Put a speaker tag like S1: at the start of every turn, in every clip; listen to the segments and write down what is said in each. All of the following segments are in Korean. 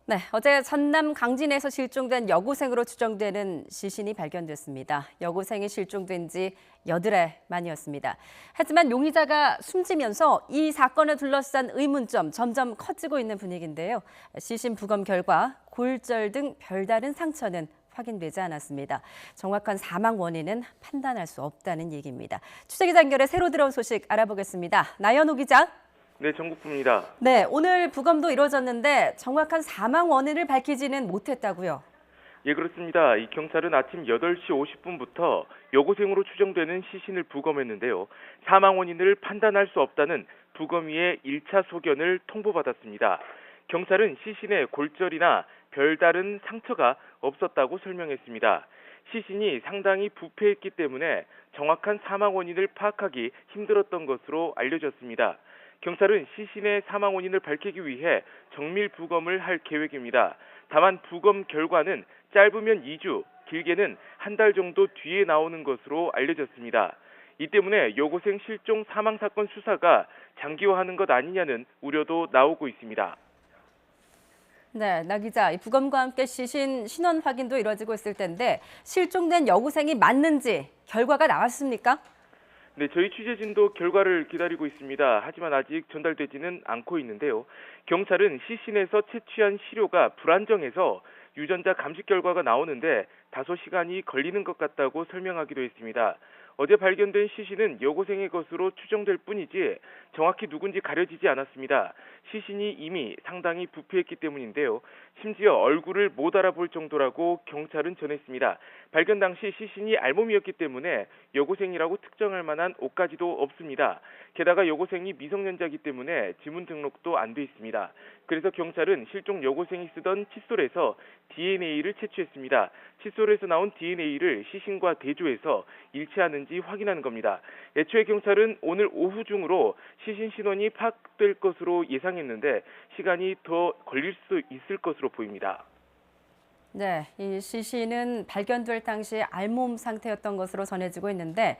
S1: 네, 어제 전남 강진에서 실종된 여고생으로 추정되는 시신이 발견됐습니다. 여고생이 실종된 지 8일 만이었습니다. 하지만 용의자가 숨지면서 이 사건을 둘러싼 의문점 점점 커지고 있는 분위기인데요. 시신 부검 결과 골절 등 별다른 상처는 확인되지 않았습니다. 정확한 사망 원인은 판단할 수 없다는 얘기입니다. 취재기자 연결해 새로 들어온 소식 알아보겠습니다. 나연호 기자.
S2: 네, 전국부입니다.
S1: 네, 오늘 부검도 이루어졌는데 정확한 사망 원인을 밝히지는 못했다고요.
S2: 예, 그렇습니다. 이 경찰은 아침 8시 50분부터 여고생으로 추정되는 시신을 부검했는데요. 사망 원인을 판단할 수 없다는 부검위의 1차 소견을 통보받았습니다. 경찰은 시신에 골절이나 별다른 상처가 없었다고 설명했습니다. 시신이 상당히 부패했기 때문에 정확한 사망 원인을 파악하기 힘들었던 것으로 알려졌습니다. 경찰은 시신의 사망 원인을 밝히기 위해 정밀 부검을 할 계획입니다. 다만 부검 결과는 짧으면 2주, 길게는 한 달 정도 뒤에 나오는 것으로 알려졌습니다. 이 때문에 여고생 실종 사망 사건 수사가 장기화하는 것 아니냐는 우려도 나오고 있습니다.
S1: 네, 나 기자, 이 부검과 함께 시신 신원 확인도 이루어지고 있을 텐데 실종된 여고생이 맞는지 결과가 나왔습니까?
S2: 네, 저희 취재진도 결과를 기다리고 있습니다. 하지만 아직 전달되지는 않고 있는데요. 경찰은 시신에서 채취한 시료가 불안정해서 유전자 감식 결과가 나오는데 다소 시간이 걸리는 것 같다고 설명하기도 했습니다. 어제 발견된 시신은 여고생의 것으로 추정될 뿐이지 정확히 누군지 가려지지 않았습니다. 시신이 이미 상당히 부패했기 때문인데요. 심지어 얼굴을 못 알아볼 정도라고 경찰은 전했습니다. 발견 당시 시신이 알몸이었기 때문에 여고생이라고 특정할 만한 옷가지도 없습니다. 게다가 여고생이 미성년자이기 때문에 지문 등록도 안 돼 있습니다. 그래서 경찰은 실종 여고생이 쓰던 칫솔에서 DNA를 채취했습니다. 칫솔에서 나온 DNA를 시신과 대조해서 일치하는지 확인하는 겁니다. 애초에 경찰은 오늘 오후 중으로 시신 신원이 파악될 것으로 예상했는데 시간이 더 걸릴 수 있을 것으로 보입니다.
S1: 네, 이 시신은 발견될 당시 알몸 상태였던 것으로 전해지고 있는데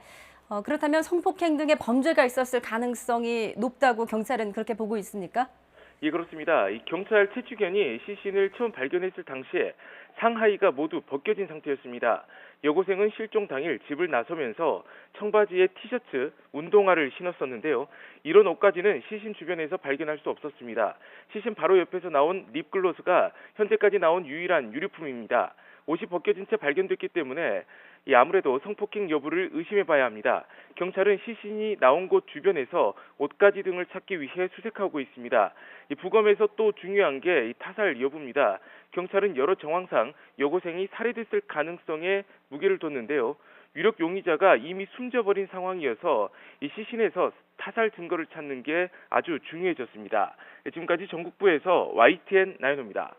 S1: 그렇다면 성폭행 등의 범죄가 있었을 가능성이 높다고 경찰은 그렇게 보고 있습니까?
S2: 예, 그렇습니다. 이 경찰 채취견이 시신을 처음 발견했을 당시에 상하의가 모두 벗겨진 상태였습니다. 여고생은 실종 당일 집을 나서면서 청바지에 티셔츠, 운동화를 신었었는데요. 이런 옷까지는 시신 주변에서 발견할 수 없었습니다. 시신 바로 옆에서 나온 립글로스가 현재까지 나온 유일한 유류품입니다. 옷이 벗겨진 채 발견됐기 때문에 아무래도 성폭행 여부를 의심해봐야 합니다. 경찰은 시신이 나온 곳 주변에서 옷가지 등을 찾기 위해 수색하고 있습니다. 부검에서 또 중요한 게 타살 여부입니다. 경찰은 여러 정황상 여고생이 살해됐을 가능성에 무게를 뒀는데요. 유력 용의자가 이미 숨져버린 상황이어서 이 시신에서 타살 증거를 찾는 게 아주 중요해졌습니다. 지금까지 전국부에서 YTN 나연호입니다.